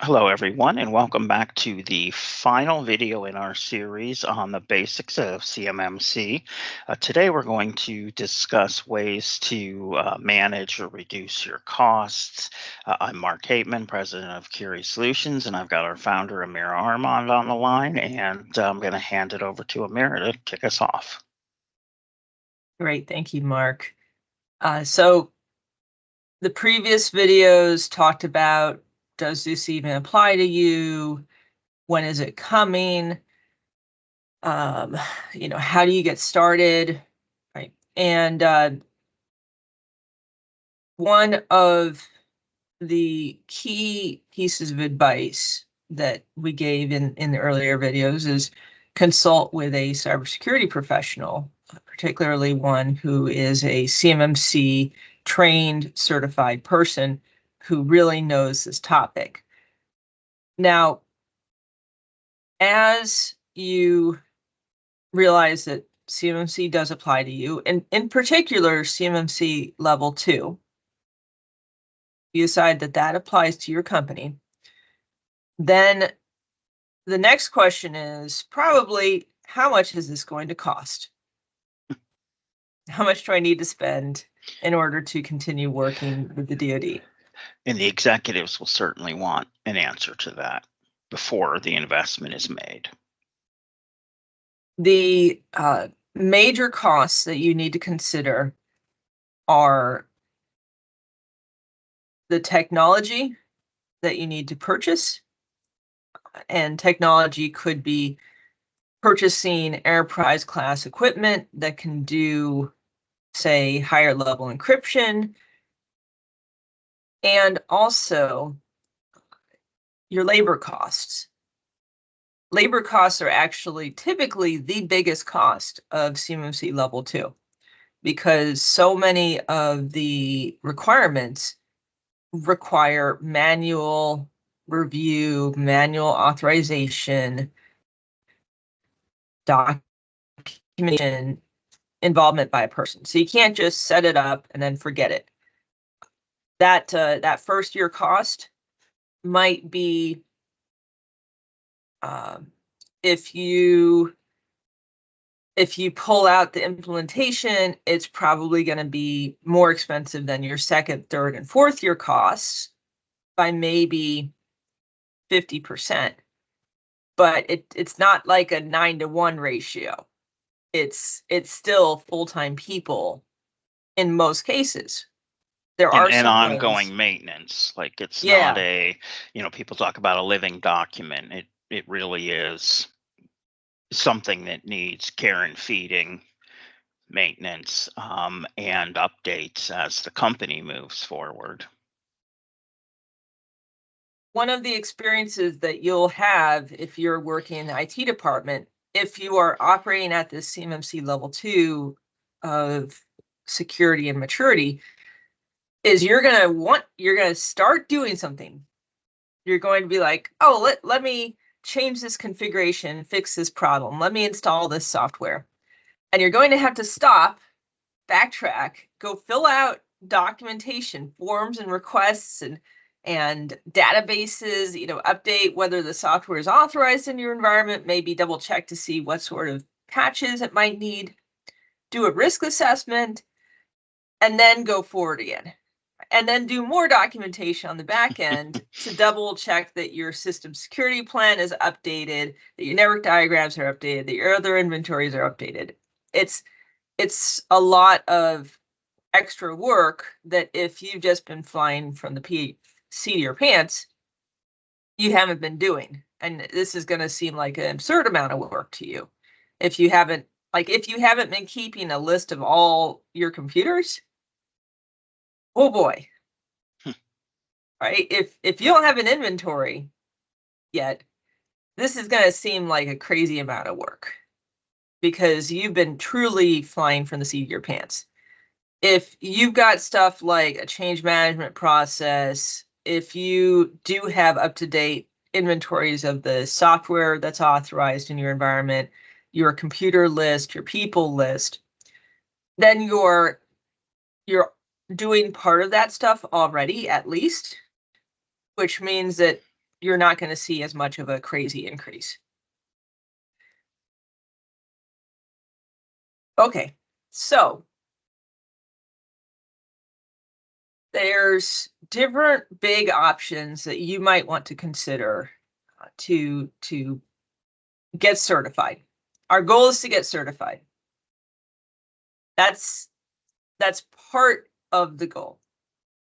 Hello, everyone, and welcome back to the final video in our series on the basics of CMMC. Today, we're going to discuss ways to manage or reduce your costs. I'm Mark Hateman, president of Curie Solutions, and I've got our founder, Amira Armond, on the line, and I'm going to hand it over to Amira to kick us off. Great, thank you, Mark. So the previous videos talked about, does this even apply to you? When is it coming? How do you get started? Right. And one of the key pieces of advice that we gave in the earlier videos is consult with a cybersecurity professional, particularly one who is a CMMC trained certified person who really knows this topic. Now, as you realize that CMMC does apply to you, and in particular, CMMC Level 2, you decide that that applies to your company, then the next question is probably, how much is this going to cost? How much do I need to spend in order to continue working with the DoD? And the executives will certainly want an answer to that before the investment is made. The major costs that you need to consider are the technology that you need to purchase, and technology could be purchasing enterprise class equipment that can do, say, higher level encryption, and also your labor costs. Labor costs are actually typically the biggest cost of CMMC Level 2, because so many of the requirements require manual review, manual authorization, documentation, involvement by a person. So you can't just set it up and then forget it. That first year cost might be, if you pull out the implementation, it's probably going to be more expensive than your second, third, and fourth year costs by maybe 50%. But it's not like a 9-to-1 ratio. It's still full-time people in most cases. There are And some ongoing roles. maintenance, like it's Yeah. not people talk about a living document. It really is something that needs care and feeding, maintenance, and updates as the company moves forward. One of the experiences that you'll have if you're working in the IT department, if you are operating at this CMMC Level 2 of security and maturity, is you're gonna start doing something. You're going to be like, oh, let me change this configuration, fix this problem, let me install this software. And you're going to have to stop, backtrack, go fill out documentation, forms and requests and databases, update whether the software is authorized in your environment, maybe double check to see what sort of patches it might need, do a risk assessment, and then go forward again. And then do more documentation on the back end to double check that your system security plan is updated, that your network diagrams are updated, that your other inventories are updated. It's a lot of extra work that if you've just been flying from the seat of your pants, you haven't been doing. And this is going to seem like an absurd amount of work to you. If you haven't been keeping a list of all your computers, oh boy. Right? If you don't have an inventory yet, this is going to seem like a crazy amount of work because you've been truly flying from the seat of your pants. If you've got stuff like a change management process, if you do have up-to-date inventories of the software that's authorized in your environment, your computer list, your people list, then you're doing part of that stuff already, at least, which means that you're not going to see as much of a crazy increase. Okay, so there's different big options that you might want to consider to get certified. Our goal is to get certified. That's part of the goal.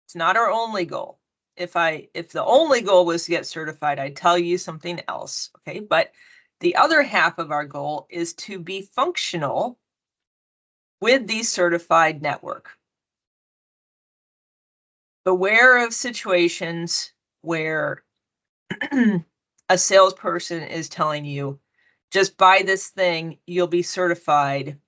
It's not our only goal. If the only goal was to get certified, I'd tell you something else, okay? But the other half of our goal is to be functional with the certified network. Beware of situations where a salesperson is telling you, just buy this thing, you'll be certified.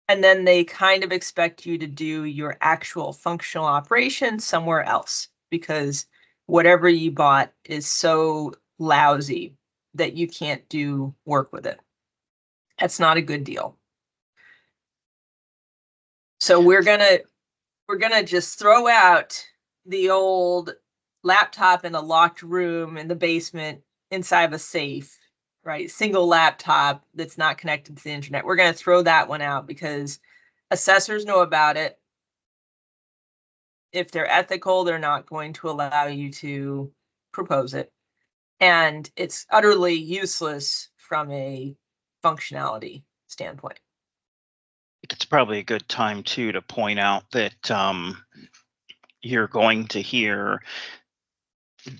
And then they kind of expect you to do your actual functional operation somewhere else because whatever you bought is so lousy that you can't do work with it. That's not a good deal. So we're gonna just throw out the old laptop in a locked room in the basement inside of a safe, right? Single laptop that's not connected to the internet. We're going to throw that one out because assessors know about it. If they're ethical, they're not going to allow you to propose it. And it's utterly useless from a functionality standpoint. It's probably a good time too to point out that you're going to hear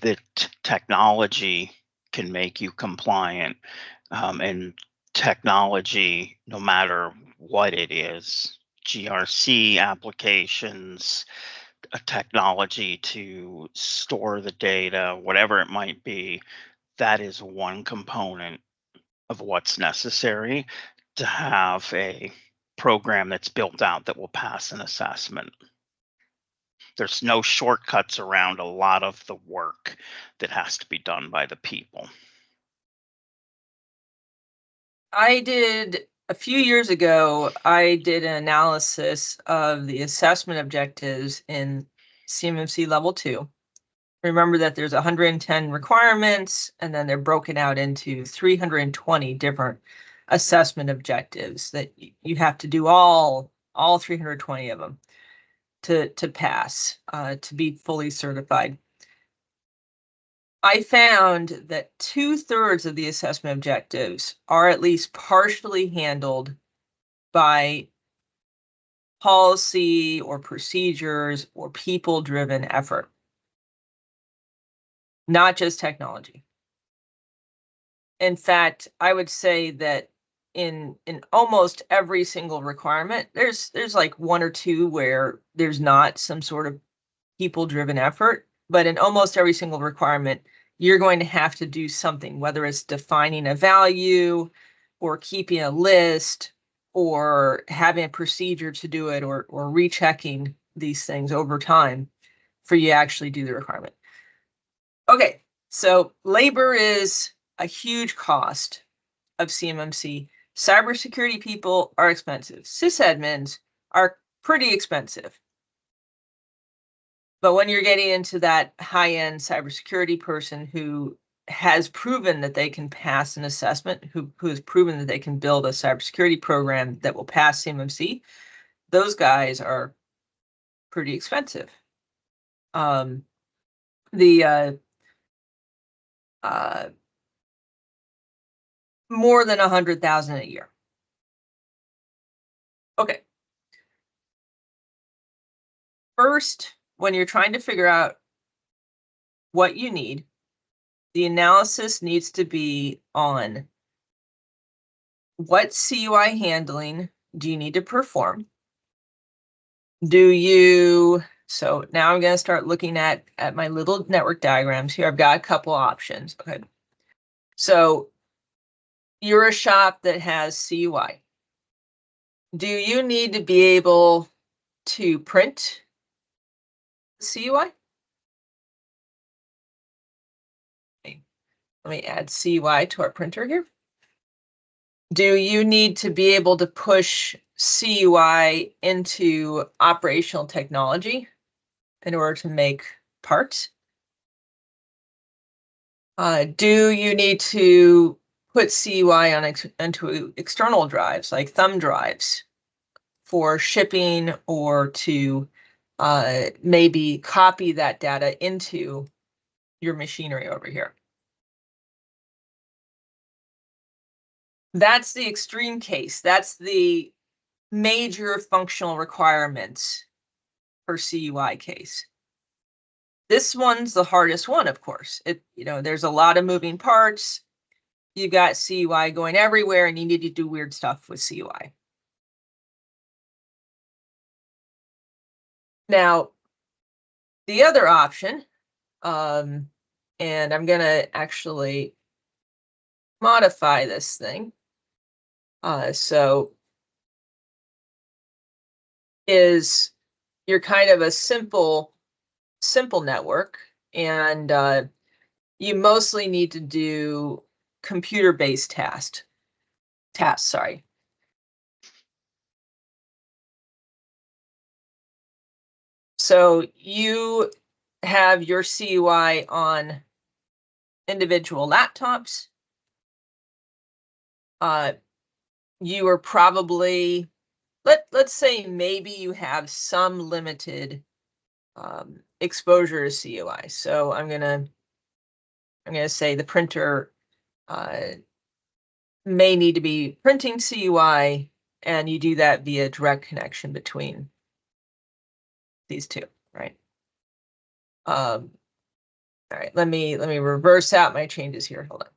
that technology can make you compliant, and technology, no matter what it is, GRC applications, a technology to store the data, whatever it might be, that is one component of what's necessary to have a program that's built out that will pass an assessment. There's no shortcuts around a lot of the work that has to be done by the people. I did a few years ago, I did an analysis of the assessment objectives in CMMC Level 2. Remember that there's 110 requirements, and then they're broken out into 320 different assessment objectives that you have to do all 320 of them to pass, to be fully certified. I found that 2/3 of the assessment objectives are at least partially handled by policy or procedures or people-driven effort, not just technology. In fact, I would say that in almost every single requirement, there's like one or two where there's not some sort of people-driven effort, but in almost every single requirement, you're going to have to do something, whether it's defining a value or keeping a list or having a procedure to do it or rechecking these things over time for you to actually do the requirement. Okay, so labor is a huge cost of CMMC. Cybersecurity people are expensive. Sysadmins are pretty expensive. But when you're getting into that high-end cybersecurity person who has proven that they can pass an assessment, who has proven that they can build a cybersecurity program that will pass CMMC, those guys are pretty expensive. More than 100,000 a year. Okay. First, when you're trying to figure out what you need, the analysis needs to be on what CUI handling do you need to perform? So now I'm going to start looking at my little network diagrams here. I've got a couple options. Okay. So you're a shop that has CUI. Do you need to be able to print CUI? Okay. Let me add CUI to our printer here. Do you need to be able to push CUI into operational technology in order to make parts? Do you need to put CUI into external drives like thumb drives for shipping, or to maybe copy that data into your machinery over here? That's the extreme case. That's the major functional requirements for CUI case. This one's the hardest one, of course. There's a lot of moving parts. You've got CUI going everywhere, and you need to do weird stuff with CUI. Now, the other option, and I'm going to actually modify this thing. So is you're kind of a simple network, and you mostly need to do computer-based tasks. Sorry. So you have your CUI on individual laptops. You are probably, let's say maybe you have some limited exposure to CUI. So I'm gonna say the printer may need to be printing CUI, and you do that via direct connection between these two, right? All right, let me reverse out my changes here. Hold on.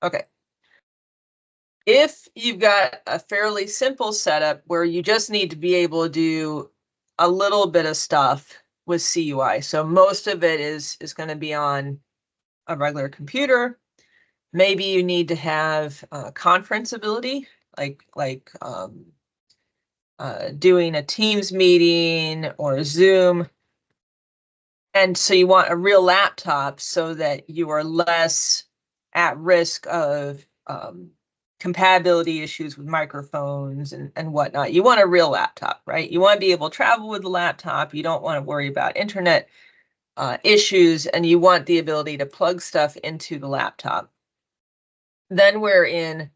Okay. If you've got a fairly simple setup where you just need to be able to do a little bit of stuff with CUI, so most of it is going to be on a regular computer. Maybe you need to have conference ability, like doing a Teams meeting or Zoom. And so you want a real laptop so that you are less at risk of compatibility issues with microphones and whatnot. You want a real laptop, right? You want to be able to travel with the laptop. You don't want to worry about internet issues, and you want the ability to plug stuff into the laptop. Then we're in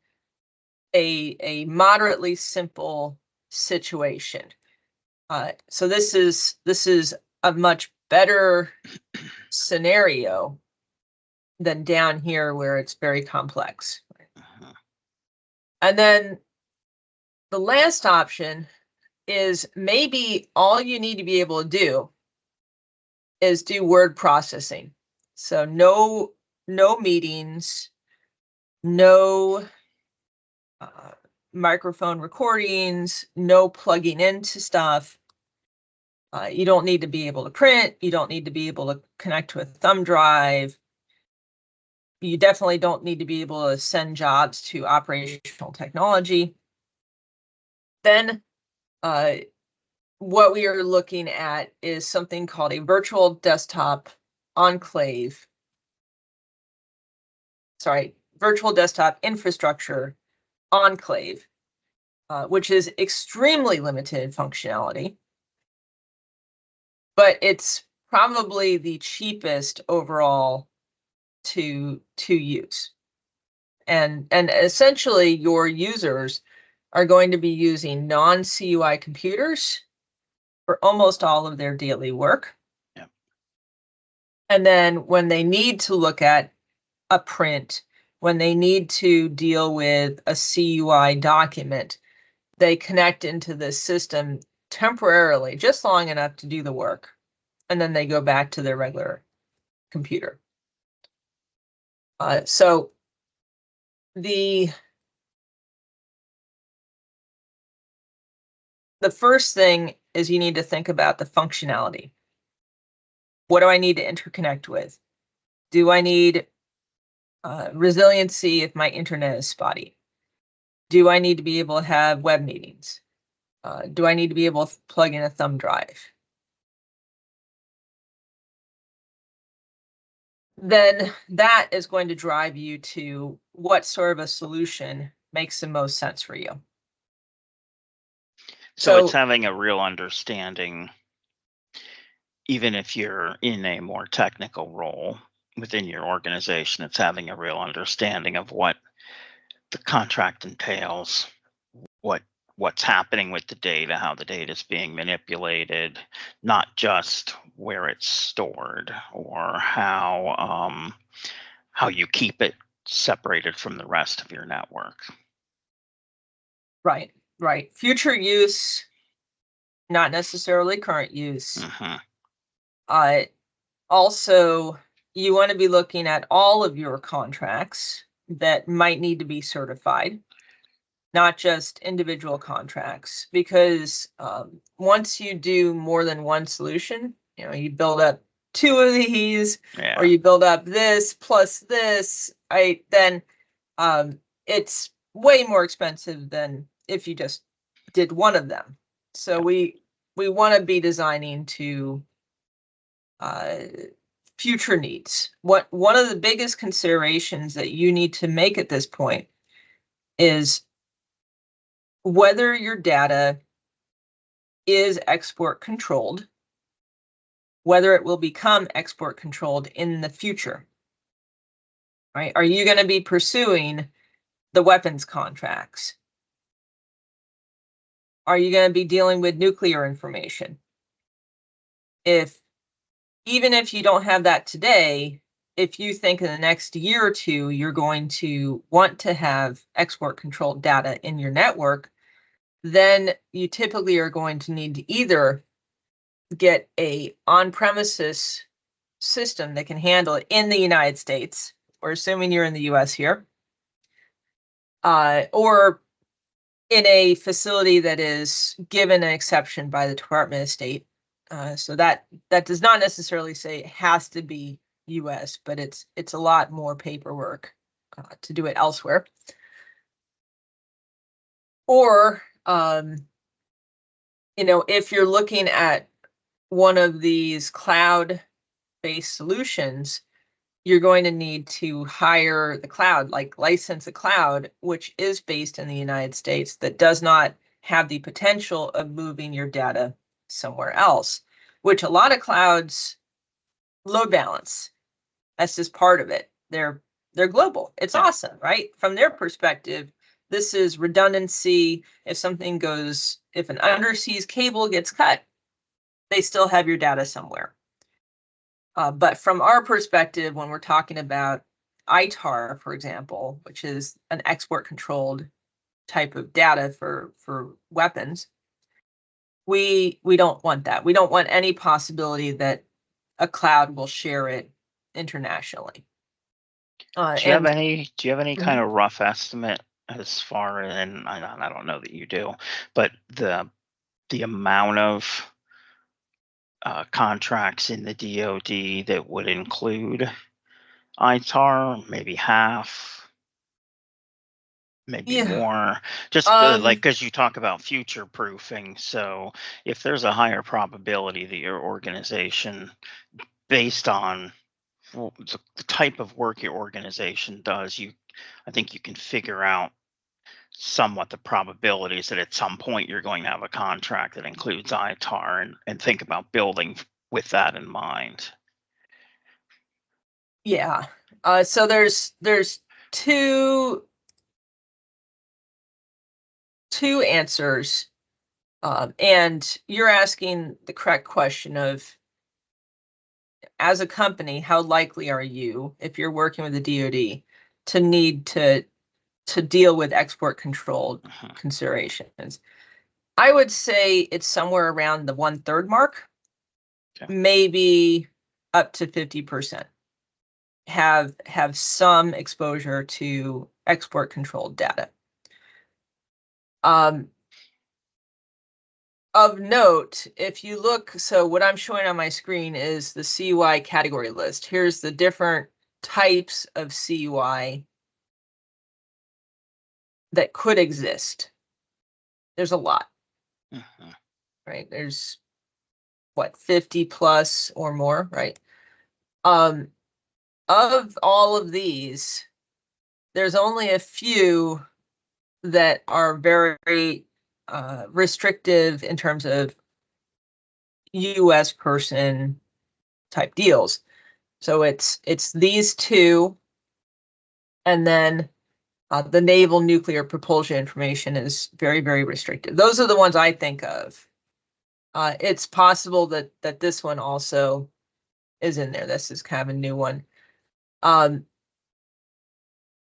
a moderately simple situation. So this is a much better scenario than down here where it's very complex. And then the last option is maybe all you need to be able to do is do word processing. So no meetings, no microphone recordings, no plugging into stuff. You don't need to be able to print. You don't need to be able to connect to a thumb drive. You definitely don't need to be able to send jobs to operational technology. Then what we are looking at is something called a virtual desktop enclave. Sorry, virtual desktop infrastructure enclave, which is extremely limited functionality, but it's probably the cheapest overall to use. And essentially your users are going to be using non-CUI computers for almost all of their daily work. Yep. And then when they need to look at a print, when they need to deal with a CUI document, they connect into the system temporarily, just long enough to do the work, and then they go back to their regular computer. So the first thing is you need to think about the functionality. What do I need to interconnect with? Do I need resiliency if my internet is spotty? Do I need to be able to have web meetings? Do I need to be able to plug in a thumb drive? Then that is going to drive you to what sort of a solution makes the most sense for you. So it's having a real understanding, even if you're in a more technical role, within your organization. It's having a real understanding of what the contract entails, what's happening with the data, how the data is being manipulated, not just where it's stored or how you keep it separated from the rest of your network. Right, right. Future use, not necessarily current use. Also, you want to be looking at all of your contracts that might need to be certified, not just individual contracts, because once you do more than one solution, you build up 2 of these, or you build up this plus this, right? Then it's way more expensive than if you just did one of them. So we want to be designing to future needs. One of the biggest considerations that you need to make at this point is whether your data is export controlled, whether it will become export controlled in the future, right? Are you going to be pursuing the weapons contracts? Are you going to be dealing with nuclear information? Even if you don't have that today, if you think in the next year or two, you're going to want to have export controlled data in your network, then you typically are going to need to either get a on-premises system that can handle it in the United States. We're assuming you're in the US here. Or in a facility that is given an exception by the Department of State. So that does not necessarily say it has to be US, but it's a lot more paperwork to do it elsewhere. Or if you're looking at one of these cloud-based solutions, you're going to need to hire the cloud, like license a cloud, which is based in the United States, that does not have the potential of moving your data somewhere else, which a lot of clouds load balance. That's just part of it. They're global. It's awesome, right? From their perspective, this is redundancy. If an underseas cable gets cut, they still have your data somewhere. But from our perspective, when we're talking about ITAR, for example, which is an export controlled type of data for weapons, we don't want that. We don't want any possibility that a cloud will share it internationally. Do you have any kind of rough estimate as far as, and I don't know that you do, but the amount of contracts in the DoD that would include ITAR, maybe half, maybe more, just like, because you talk about future proofing. So if there's a higher probability that your organization, based on the type of work your organization does, I think you can figure out somewhat the probabilities that at some point you're going to have a contract that includes ITAR, and think about building with that in mind. Yeah. So there's two answers. And you're asking the correct question of, as a company, how likely are you, if you're working with the DoD, to need to deal with export controlled considerations? I would say it's somewhere around the 1/3 mark, maybe up to 50% have some exposure to export controlled data. Of note, if you look, so what I'm showing on my screen is the CUI category list. Here's the different types of CUI that could exist. There's a lot, right? There's 50 plus or more, right? Of all of these, there's only a few that are very restrictive in terms of US person type deals. So it's these two, and then the naval nuclear propulsion information is very, very restricted. Those are the ones I think of. It's possible that this one also is in there. This is kind of a new one.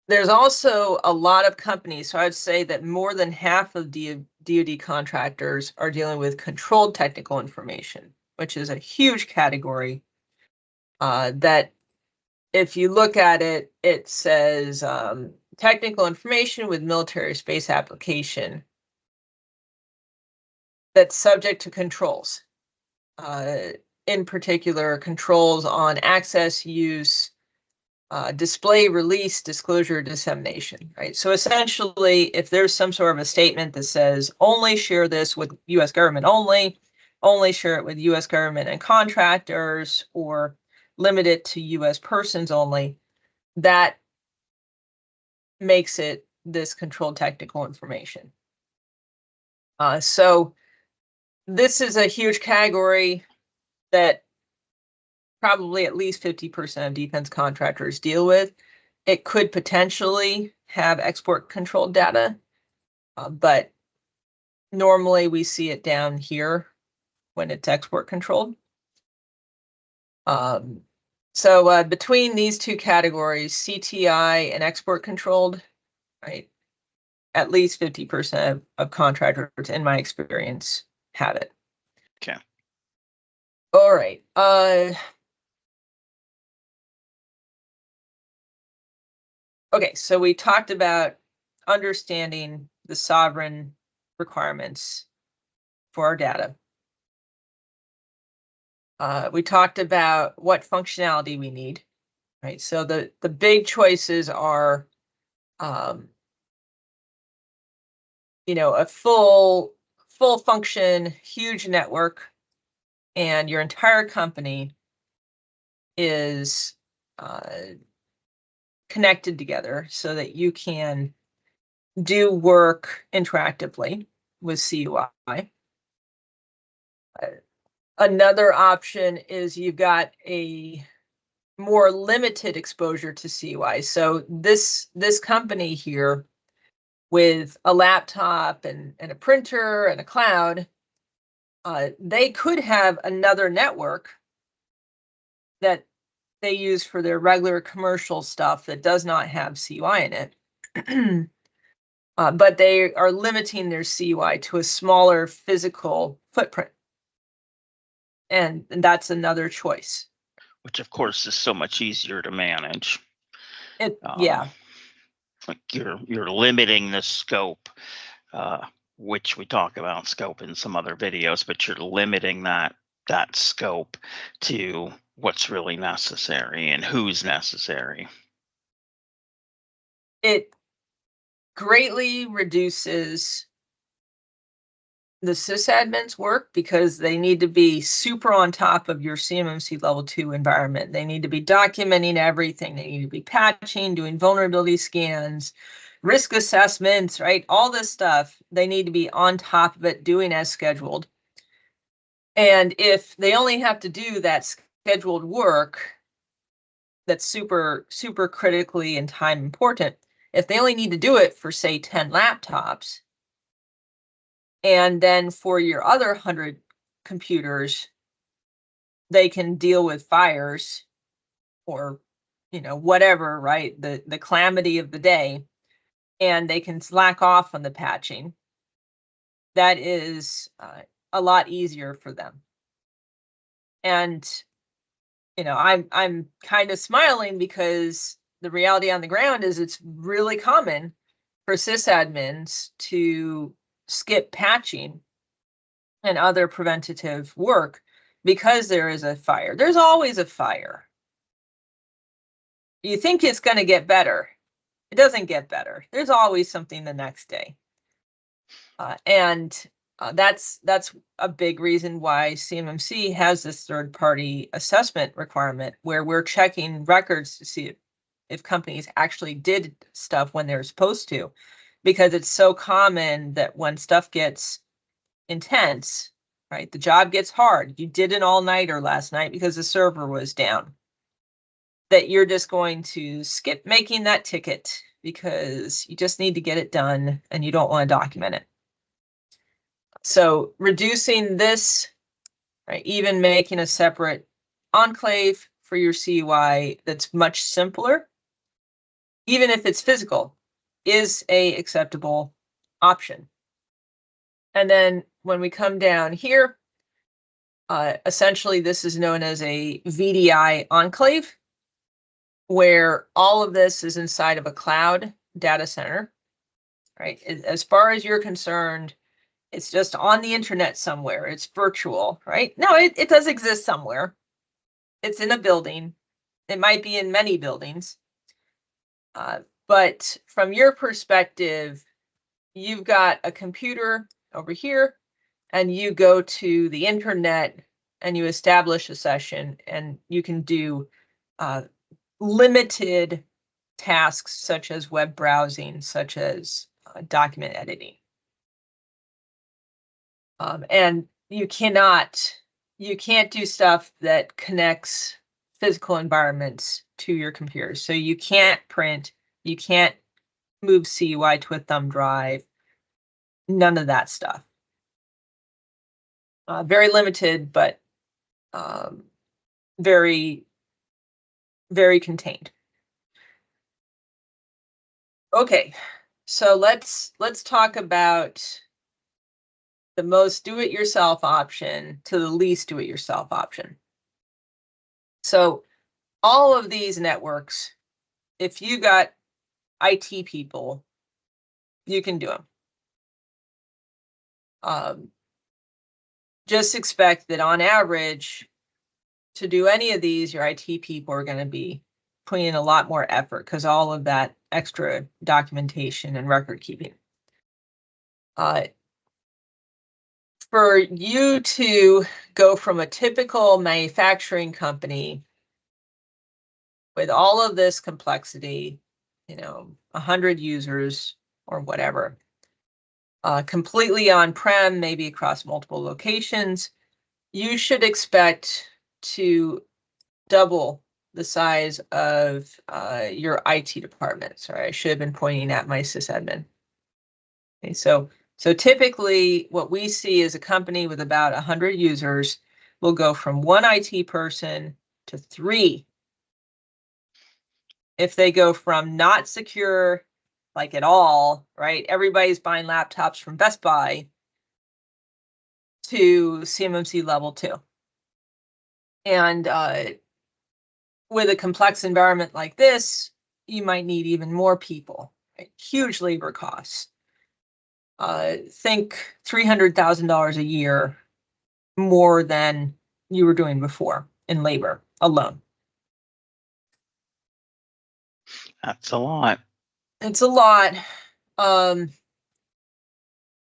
There's also a lot of companies, so I'd say that more than half of DoD contractors are dealing with controlled technical information, which is a huge category that if you look at it, it says technical information with military space application that's subject to controls. In particular, controls on access, use, display, release, disclosure, dissemination, right? So essentially, if there's some sort of a statement that says only share this with US government only share it with US government and contractors, or limit it to US persons only, that makes it this controlled technical information. So this is a huge category that probably at least 50% of defense contractors deal with. It could potentially have export controlled data, but normally we see it down here when it's export controlled. So between these two categories, CTI and export controlled, right, at least 50% of contractors, in my experience, have it. Okay. All right. Okay, so we talked about understanding the sovereign requirements for our data. We talked about what functionality we need, right? So the big choices are, a full function, huge network, and your entire company is connected together so that you can do work interactively with CUI. Another option is you've got a more limited exposure to CUI. So this company here with a laptop and a printer and a cloud, they could have another network that they use for their regular commercial stuff that does not have CUI in it. But they are limiting their CUI to a smaller physical footprint. And that's another choice. Which of course is so much easier to manage. Yeah. Like you're limiting the scope, which we talk about scope in some other videos, but you're limiting that scope to what's really necessary and who's necessary. It greatly reduces the sysadmin's work because they need to be super on top of your CMMC Level 2 environment. They need to be documenting everything. They need to be patching, doing vulnerability scans, risk assessments, right? All this stuff, they need to be on top of it, doing as scheduled. And if they only have to do that scheduled work that's super, super critically and time important, if they only need to do it for, say, 10 laptops, and then for your other 100 computers, they can deal with fires or, whatever, right? The calamity of the day, and they can slack off on the patching. That is a lot easier for them. And, I'm kind of smiling because the reality on the ground is it's really common for sysadmins to skip patching and other preventative work because there is a fire. There's always a fire. You think it's going to get better. It doesn't get better. There's always something the next day. And that's a big reason why CMMC has this third-party assessment requirement where we're checking records to see if companies actually did stuff when they're supposed to, because it's so common that when stuff gets intense, right, the job gets hard. You did an all-nighter last night because the server was down. that you're just going to skip making that ticket because you just need to get it done and you don't want to document it. So reducing this, right, even making a separate enclave for your CUI that's much simpler, even if it's physical, is a acceptable option. And then when we come down here, essentially this is known as a VDI enclave, where all of this is inside of a cloud data center, right? As far as you're concerned, it's just on the internet somewhere. It's virtual, right? No, it does exist somewhere. It's in a building. It might be in many buildings. But from your perspective, you've got a computer over here, and you go to the internet and you establish a session, and you can do limited tasks such as web browsing, such as document editing. And you can't do stuff that connects physical environments to your computer. So you can't print, you can't move CUI to a thumb drive, none of that stuff. Very limited, but very, very contained. Okay, so let's talk about the most do-it-yourself option to the least do-it-yourself option. So all of these networks, if you got IT people, you can do them. Just expect that on average, to do any of these, your IT people are going to be putting in a lot more effort because all of that extra documentation and record keeping. For you to go from a typical manufacturing company with all of this complexity, 100 users or whatever, completely on-prem, maybe across multiple locations, you should expect to double the size of your IT department. Sorry, I should have been pointing at my sysadmin. Okay, so typically what we see is a company with about 100 users will go from one IT person to 3. If they go from not secure, like at all, right? Everybody's buying laptops from Best Buy to CMMC level 2. And with a complex environment like this, you might need even more people, right? Huge labor costs. Think $300,000 a year more than you were doing before in labor alone. That's a lot. It's a lot.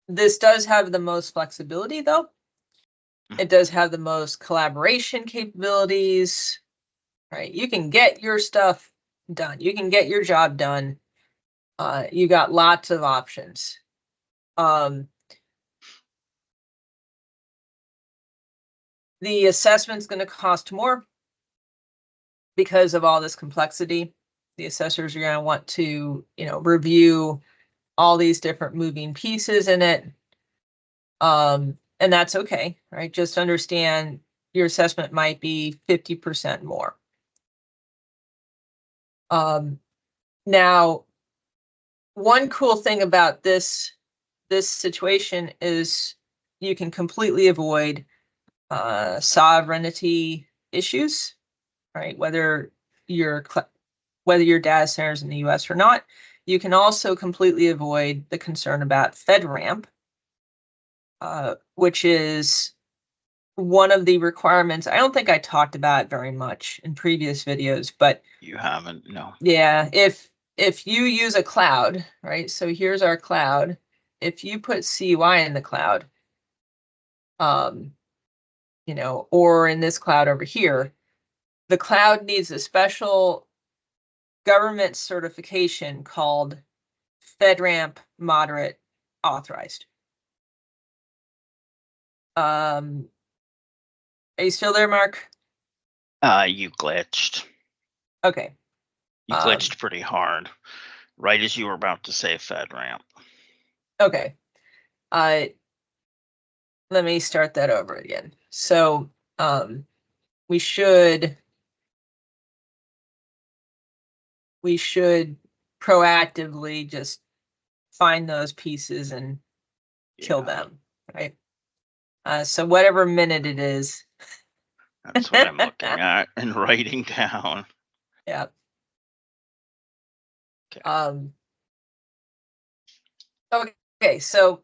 This does have the most flexibility, though. It does have the most collaboration capabilities, right? You can get your stuff done. You can get your job done. You got lots of options. The assessment's going to cost more because of all this complexity. The assessors are going to want to, review all these different moving pieces in it. And that's okay, right? Just understand your assessment might be 50% more. Now, one cool thing about this situation is you can completely avoid sovereignty issues, right? Whether your data center is in the US or not. You can also completely avoid the concern about FedRAMP, which is one of the requirements. I don't think I talked about it very much in previous videos, but You haven't, no. Yeah, if you use a cloud, right? So here's our cloud. If you put CUI in the cloud, or in this cloud over here, the cloud needs a special government certification called FedRAMP Moderate Authorized. Are you still there, Mark? You glitched. Okay. You glitched pretty hard, right as you were about to say FedRAMP. Okay. Let me start that over again. So we should proactively just find those pieces and kill them, right? So whatever minute it is. That's what I'm looking at and writing down. Yeah. Okay. Okay, so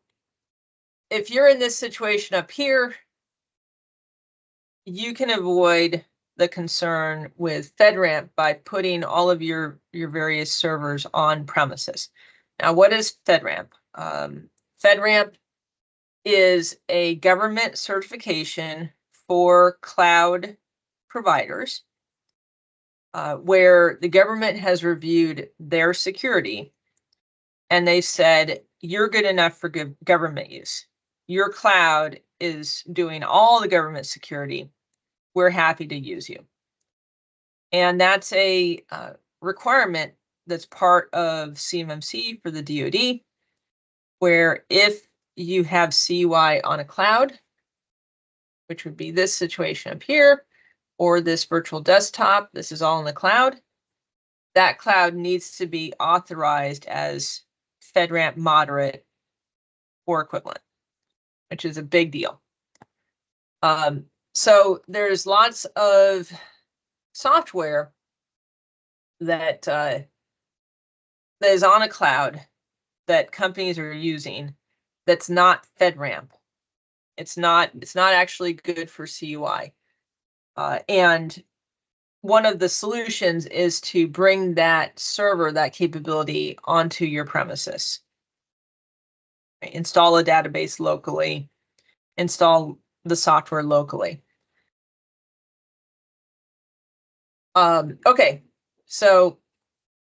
if you're in this situation up here, you can avoid the concern with FedRAMP by putting all of your various servers on premises. Now, what is FedRAMP? FedRAMP is a government certification for cloud providers, where the government has reviewed their security and they said, you're good enough for government use. Your cloud is doing all the government security. We're happy to use you. And that's a requirement that's part of CMMC for the DoD, where if you have CUI on a cloud, which would be this situation up here, or this virtual desktop, this is all in the cloud, that cloud needs to be authorized as FedRAMP moderate or equivalent, which is a big deal. So there's lots of software that that is on a cloud that companies are using that's not FedRAMP. It's not actually good for CUI. And one of the solutions is to bring that server, that capability onto your premises. Install a database locally, install the software locally. Okay, so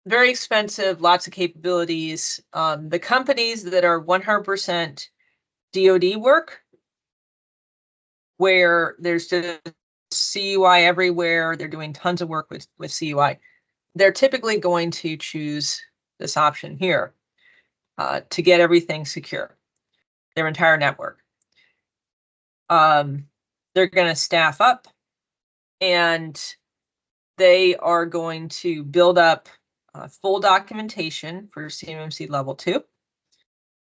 very expensive, lots of capabilities. The companies that are 100% DoD work, where there's just CUI everywhere, they're doing tons of work with CUI, they're typically going to choose this option here to get everything secure, their entire network. They're going to staff up and they are going to build up full documentation for CMMC Level 2,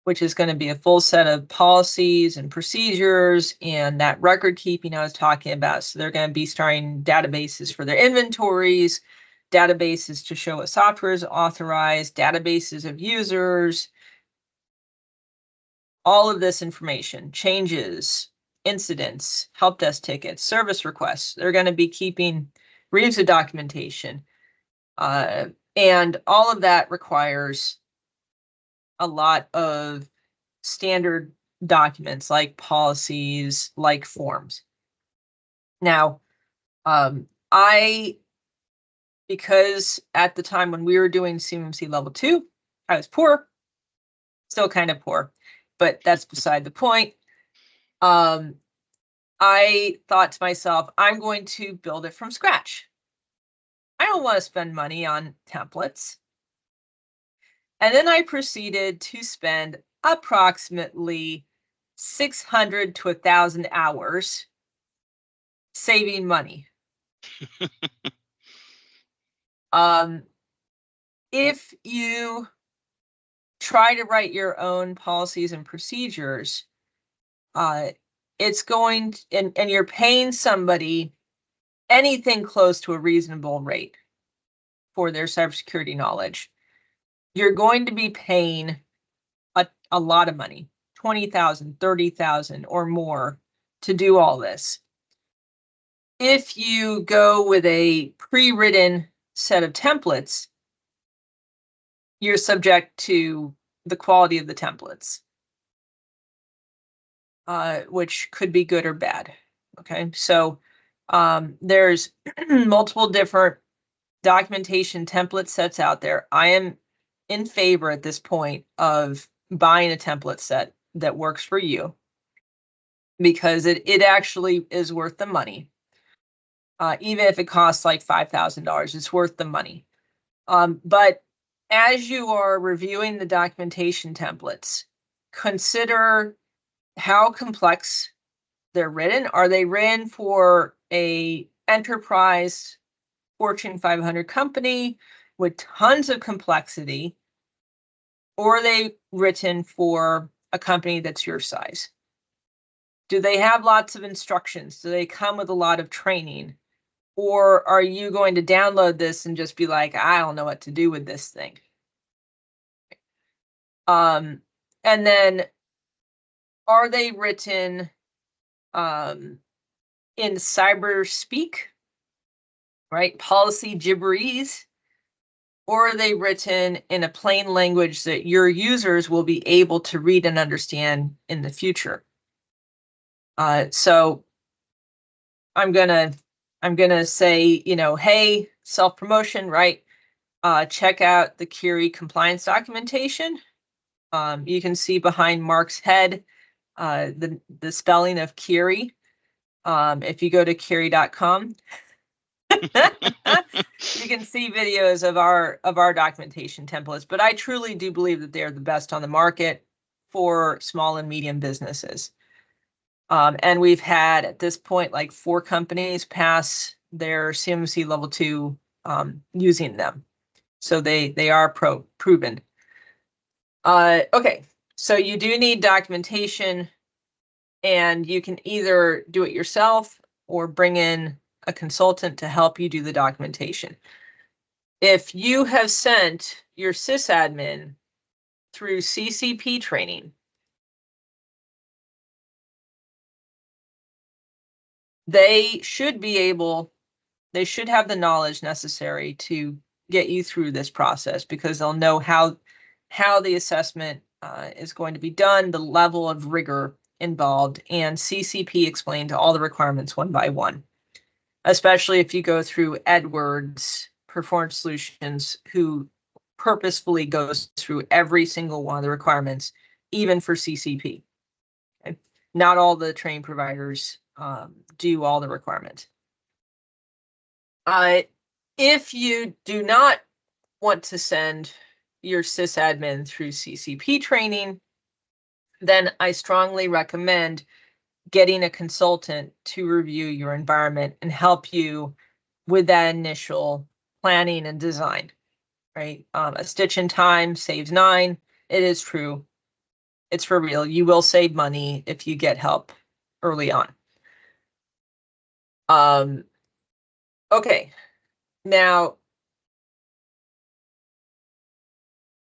which is going to be a full set of policies and procedures and that record keeping I was talking about. So they're going to be starting databases for their inventories, databases to show what software is authorized, databases of users, all of this information, changes, incidents, help desk tickets, service requests. They're going to be keeping reams of documentation. And all of that requires a lot of standard documents like policies, like forms. Now, because at the time when we were doing CMMC Level 2, I was poor, still kind of poor, but that's beside the point. I thought to myself, I'm going to build it from scratch. I don't want to spend money on templates. And then I proceeded to spend approximately 600 to 1,000 hours saving money. If you try to write your own policies and procedures, it's going to, and you're paying somebody anything close to a reasonable rate for their cybersecurity knowledge, you're going to be paying a lot of money, 20,000, 30,000 or more to do all this. If you go with a pre-written set of templates, you're subject to the quality of the templates, which could be good or bad. Okay, so there's multiple different documentation template sets out there. I am in favor at this point of buying a template set that works for you because it actually is worth the money. even if it costs like $5,000, it's worth the money. But as you are reviewing the documentation templates, consider how complex they're written. Are they written for a enterprise Fortune 500 company with tons of complexity, or are they written for a company that's your size? Do they have lots of instructions? Do they come with a lot of training? Or are you going to download this and just be like, I don't know what to do with this thing? And then are they written in cyber speak, right? Policy gibberese? Or are they written in a plain language that your users will be able to read and understand in the future? So I'm gonna say, hey, self-promotion, right? Check out the Curie compliance documentation. You can see behind Mark's head the spelling of Curie. If you go to curie.com, you can see videos of our documentation templates, but I truly do believe that they're the best on the market for small and medium businesses. And we've had at this point like 4 companies pass their CMMC level 2 using them. So they are proven. Okay, so you do need documentation, and you can either do it yourself or bring in a consultant to help you do the documentation. If you have sent your sysadmin through CCP training, they should have the knowledge necessary to get you through this process, because they'll know how the assessment is going to be done, the level of rigor involved, and CCP explained all the requirements one by one, especially if you go through Edwards Performance Solutions, who purposefully goes through every single one of the requirements, even for CCP. Okay? Not all the training providers do all the requirements. If you do not want to send your sysadmin through CCP training, then I strongly recommend getting a consultant to review your environment and help you with that initial planning and design, right? A stitch in time saves 9. It is true. It's for real. You will save money if you get help early on. Okay, now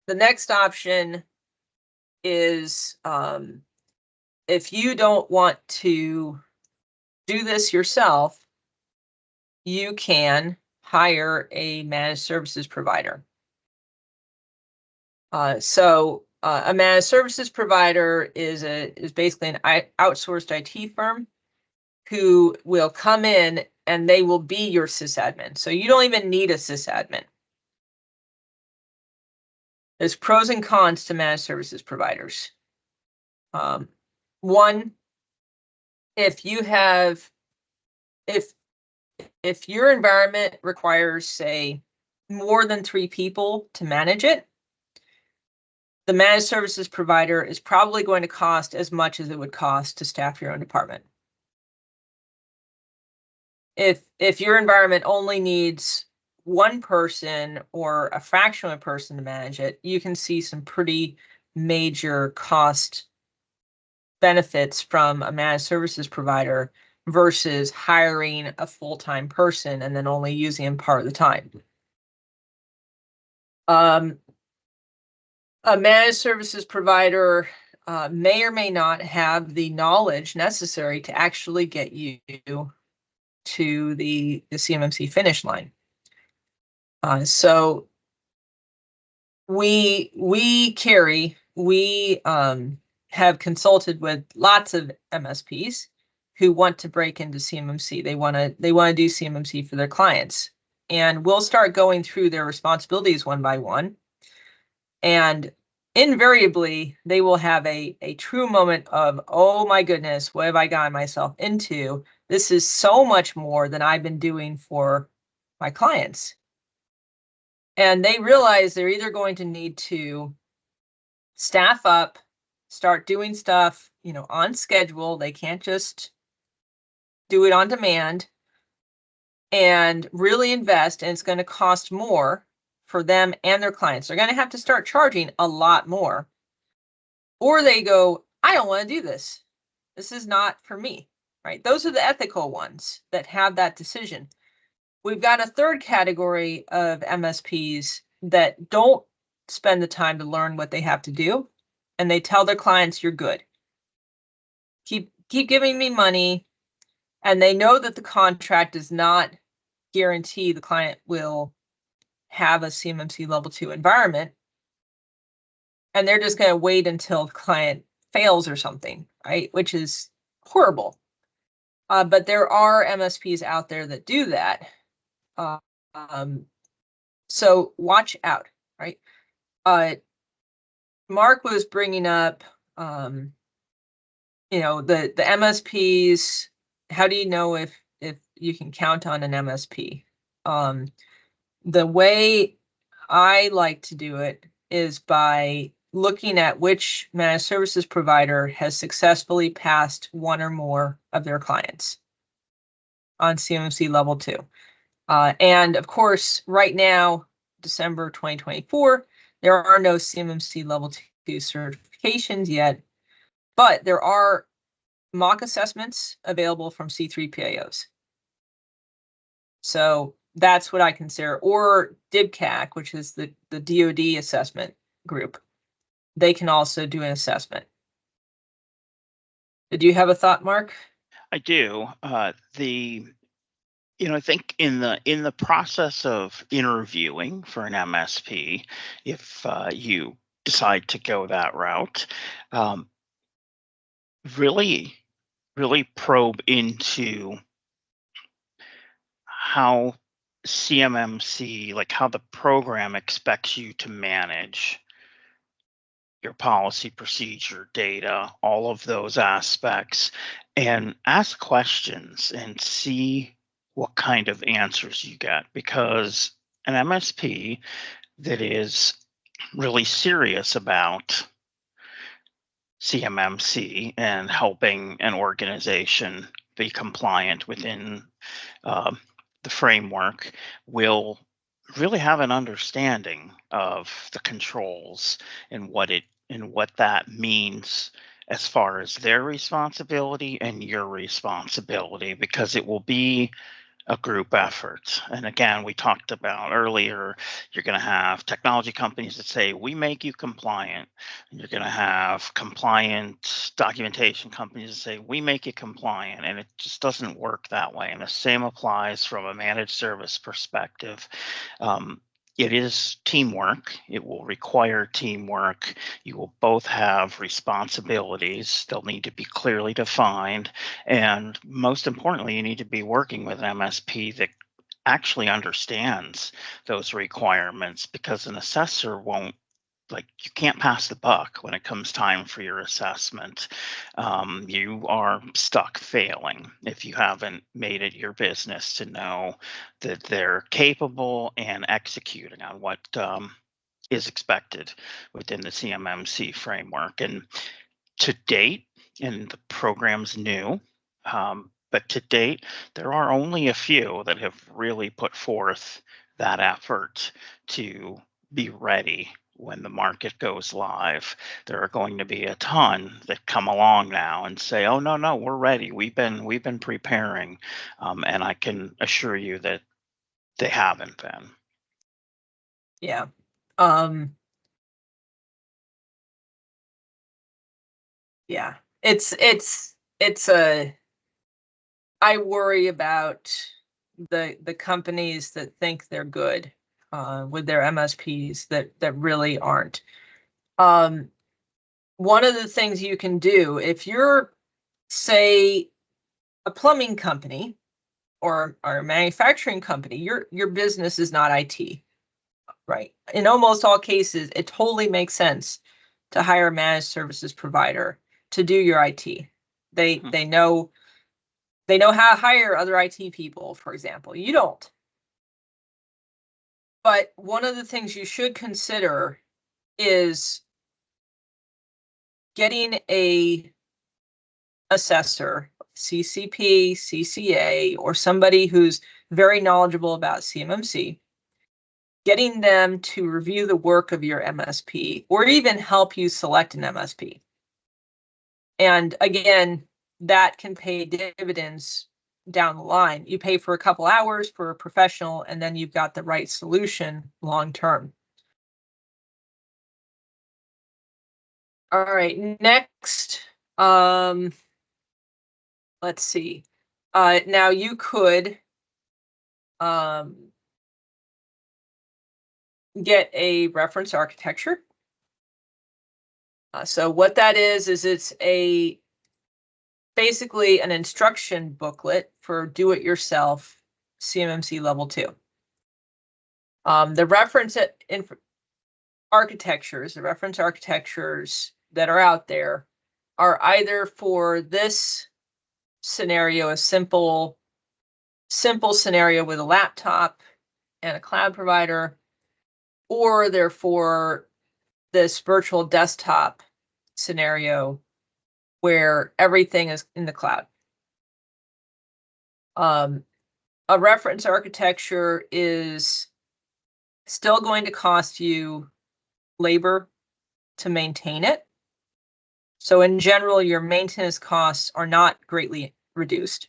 the next option is if you don't want to do this yourself, you can hire a managed services provider. So a managed services provider is basically an outsourced IT firm who will come in and they will be your sysadmin. So you don't even need a sysadmin. There's pros and cons to managed services providers. One, if your environment requires, say, more than 3 people to manage it, the managed services provider is probably going to cost as much as it would cost to staff your own department. If your environment only needs 1 person or a fraction of a person to manage it, you can see some pretty major cost benefits from a managed services provider versus hiring a full-time person and then only using them part of the time. A managed services provider may or may not have the knowledge necessary to actually get you to the CMMC finish line. So we have consulted with lots of MSPs who want to break into CMMC. They want to do CMMC for their clients, and we'll start going through their responsibilities one by one. And invariably they will have a true moment of, oh my goodness, what have I gotten myself into? This is so much more than I've been doing for my clients. And they realize they're either going to need to staff up, start doing stuff, on schedule. They can't just do it on demand, and really invest, and it's going to cost more for them and their clients. They're going to have to start charging a lot more. Or they go, I don't want to do this. This is not for me, right? Those are the ethical ones that have that decision. We've got a third category of MSPs that don't spend the time to learn what they have to do, and they tell their clients, you're good. Keep giving me money, and they know that the contract does not guarantee the client will have a CMMC level 2 environment, and they're just going to wait until the client fails or something, right? Which is horrible. But there are MSPs out there that do that. So watch out, right? Mark was bringing up, the MSPs. How do you know if you can count on an MSP? The way I like to do it is by looking at which managed services provider has successfully passed one or more of their clients on CMMC level 2. And of course, right now, December 2024, there are no CMMC level 2 certifications yet, but there are mock assessments available from C3PAOs. So that's what I consider, or DIBCAC, which is the DoD assessment group. They can also do an assessment. Did you have a thought, Mark? I do. I think in the process of interviewing for an MSP, if you decide to go that route, really, really probe into how CMMC, like how the program expects you to manage your policy, procedure, data, all of those aspects, and ask questions and see what kind of answers you get. Because an MSP that is really serious about CMMC and helping an organization be compliant within the framework will really have an understanding of the controls and what that means as far as their responsibility and your responsibility, because it will be a group effort. And again, we talked about earlier, you're going to have technology companies that say, we make you compliant. And you're going to have compliant documentation companies that say, we make you compliant. And it just doesn't work that way. And the same applies from a managed service perspective. It is teamwork. It will require teamwork. You will both have responsibilities. They'll need to be clearly defined. And most importantly, you need to be working with an MSP that actually understands those requirements, because an assessor won't, you can't pass the buck when it comes time for your assessment. You are stuck failing if you haven't made it your business to know that they're capable and executing on what is expected within the CMMC framework. And to date, and the program's new, but to date, there are only a few that have really put forth that effort to be ready when the market goes live. There are going to be a ton that come along now and say, "Oh no, we're ready. We've been preparing," and I can assure you that they haven't been. Yeah. Yeah. It's a I worry about the companies that think they're good with their MSPs that really aren't. One of the things you can do if you're, say, a plumbing company or a manufacturing company, your business is not IT, right? In almost all cases, it totally makes sense to hire a managed services provider to do your IT. They know how to hire other IT people, for example. You don't. But one of the things you should consider is getting a assessor, CCP, CCA, or somebody who's very knowledgeable about CMMC, getting them to review the work of your MSP or even help you select an MSP. And again, that can pay dividends down the line. You pay for a couple hours for a professional, and then you've got the right solution long term. All right, next, let's see. Now you could get a reference architecture. So what that is it's basically an instruction booklet for do-it-yourself CMMC Level 2. The reference architectures that are out there are either for this scenario, a simple scenario with a laptop and a cloud provider, or they're for this virtual desktop scenario where everything is in the cloud. A reference architecture is still going to cost you labor to maintain it. So in general, your maintenance costs are not greatly reduced,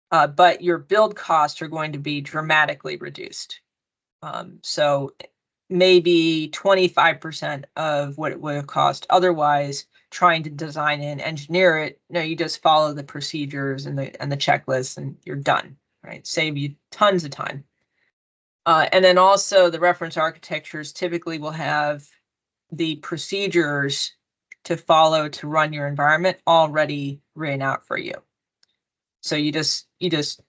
but your build costs are going to be dramatically reduced. So maybe 25% of what it would have cost otherwise trying to design and engineer it. No, you just follow the procedures and the checklists and you're done, right? Save you tons of time. And then also the reference architectures typically will have the procedures to follow to run your environment already written out for you. So you just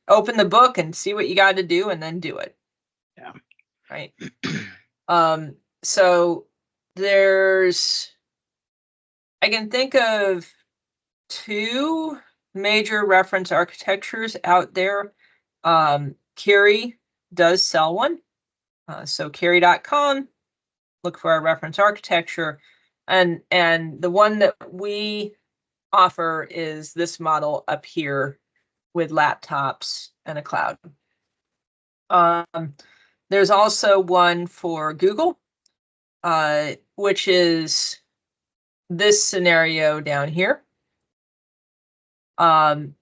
open the book and see what you got to do and then do it. Yeah. Right. So I can think of two major reference architectures out there. Curie does sell one. So Curie.com, look for our reference architecture. And the one that we offer is this model up here with laptops and a cloud. There's also one for Google, which is this scenario down here. And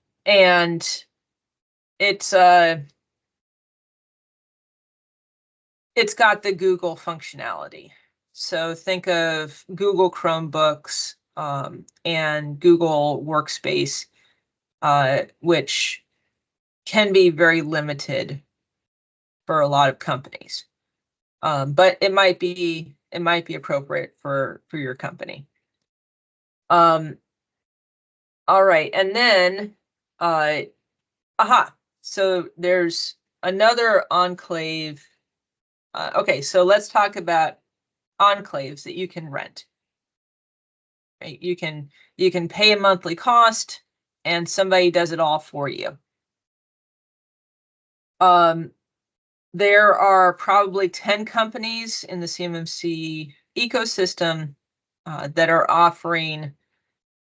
it's got the Google functionality. So think of Google Chromebooks and Google Workspace, which can be very limited for a lot of companies. But it might be appropriate for your company. All right, and then so there's another enclave. Okay, so let's talk about enclaves that you can rent. Right? You can pay a monthly cost and somebody does it all for you. There are probably 10 companies in the CMMC ecosystem that are offering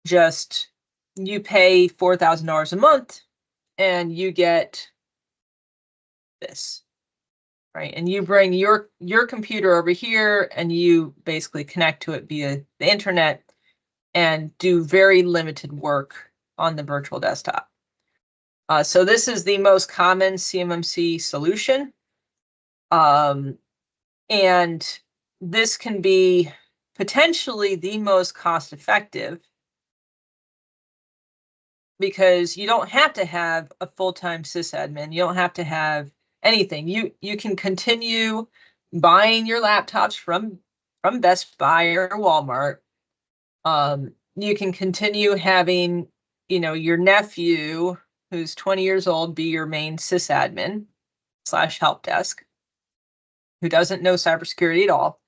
just, you pay $4,000 a month and you get this, right? And you bring your computer over here and you basically connect to it via the internet and do very limited work on the virtual desktop. So this is the most common CMMC solution. And this can be potentially the most cost effective because you don't have to have a full-time sysadmin. You don't have to have anything. You can continue buying your laptops from Best Buy or Walmart. You can continue having, your nephew who's 20 years old be your main sysadmin / help desk who doesn't know cybersecurity at all.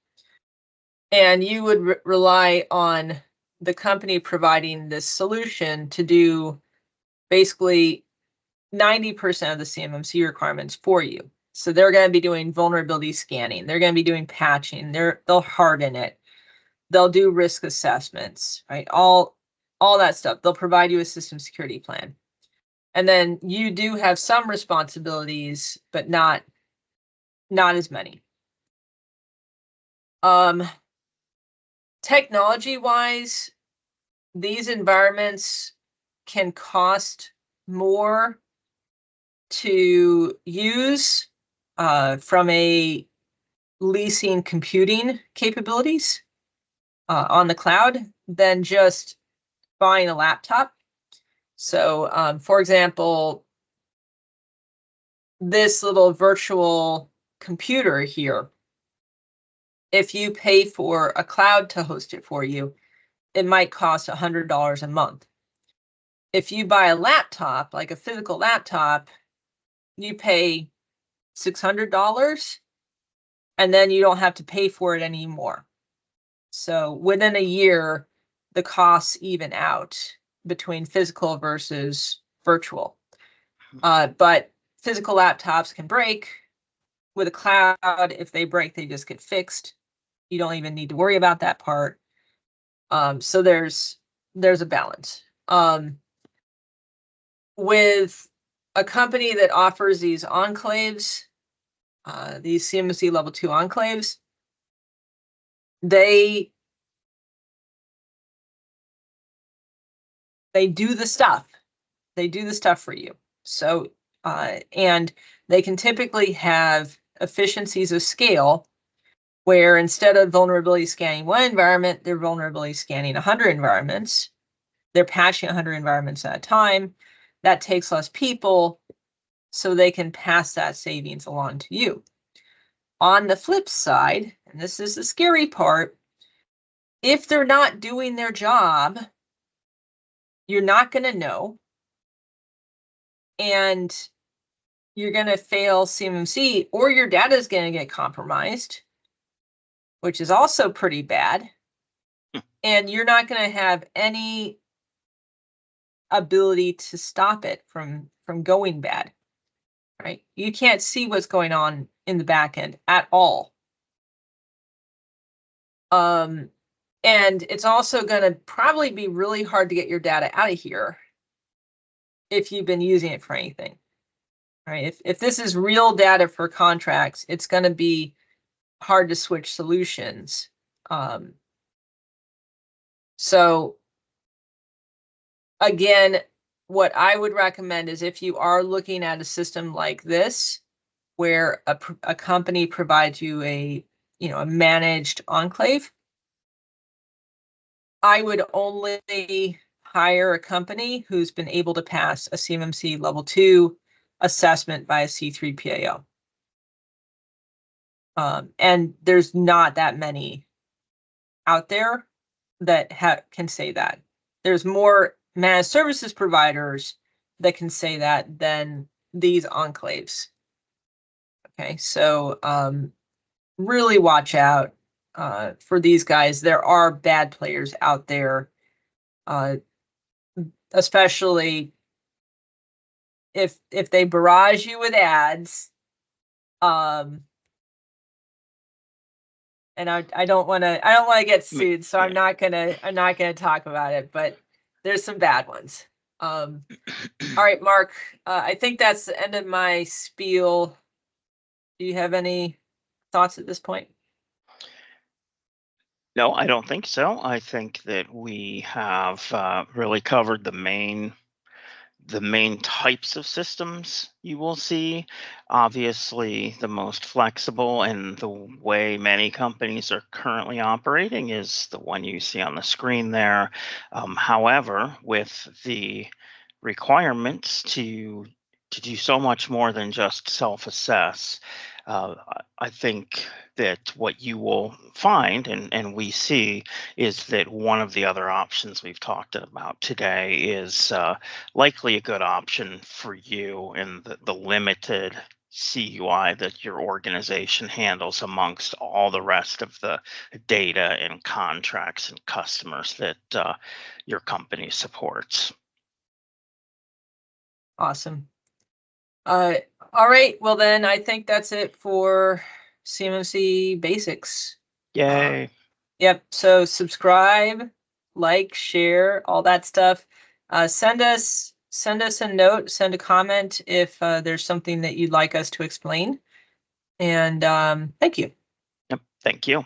And you would rely on the company providing this solution to do basically 90% of the CMMC requirements for you. So they're going to be doing vulnerability scanning. They're going to be doing patching. They'll harden it. They'll do risk assessments, right? All that stuff. They'll provide you a system security plan. And then you do have some responsibilities, but not as many. Technology-wise, these environments can cost more to use from a leasing computing capabilities on the cloud than just buying a laptop. So, for example, this little virtual computer here, if you pay for a cloud to host it for you, it might cost $100 a month. If you buy a laptop, like a physical laptop, you pay $600 and then you don't have to pay for it anymore. So within a year, the costs even out between physical versus virtual. But physical laptops can break. With a cloud, if they break, they just get fixed. You don't even need to worry about that part. So there's a balance. With a company that offers these enclaves, these CMMC Level 2 enclaves, they do the stuff. They do the stuff for you. So, and they can typically have efficiencies of scale where instead of vulnerability scanning one environment, they're vulnerability scanning 100 environments. They're patching 100 environments at a time. That takes less people, so they can pass that savings along to you. On the flip side, and this is the scary part, if they're not doing their job, you're not going to know, and you're going to fail CMMC, or your data is going to get compromised, which is also pretty bad. And you're not going to have any ability to stop it from going bad, right? You can't see what's going on in the back end at all. And it's also going to probably be really hard to get your data out of here if you've been using it for anything, right? If this is real data for contracts, it's going to be hard to switch solutions. So again, what I would recommend is if you are looking at a system like this, where a company provides you a managed enclave, I would only hire a company who's been able to pass a CMMC Level 2 assessment by a C3 PAO. And there's not that many out there that can say that. There's more managed services providers that can say that than these enclaves. Okay, so really watch out for these guys. There are bad players out there, especially if they barrage you with ads. And I don't want to get sued, so I'm not gonna talk about it. But there's some bad ones. All right, Mark. I think that's the end of my spiel. Do you have any thoughts at this point? No, I don't think so. I think that we have really covered the main types of systems you will see. Obviously, the most flexible and the way many companies are currently operating is the one you see on the screen there. However, with the requirements to do so much more than just self-assess, I think that what you will find and we see is that one of the other options we've talked about today is likely a good option for you in the limited CUI that your organization handles amongst all the rest of the data and contracts and customers that your company supports. Awesome. All right. Well, then I think that's it for CMMC basics. Yay. Yep. So subscribe, like, share, all that stuff. Send us a note, send a comment if there's something that you'd like us to explain. And thank you. Yep. Thank you.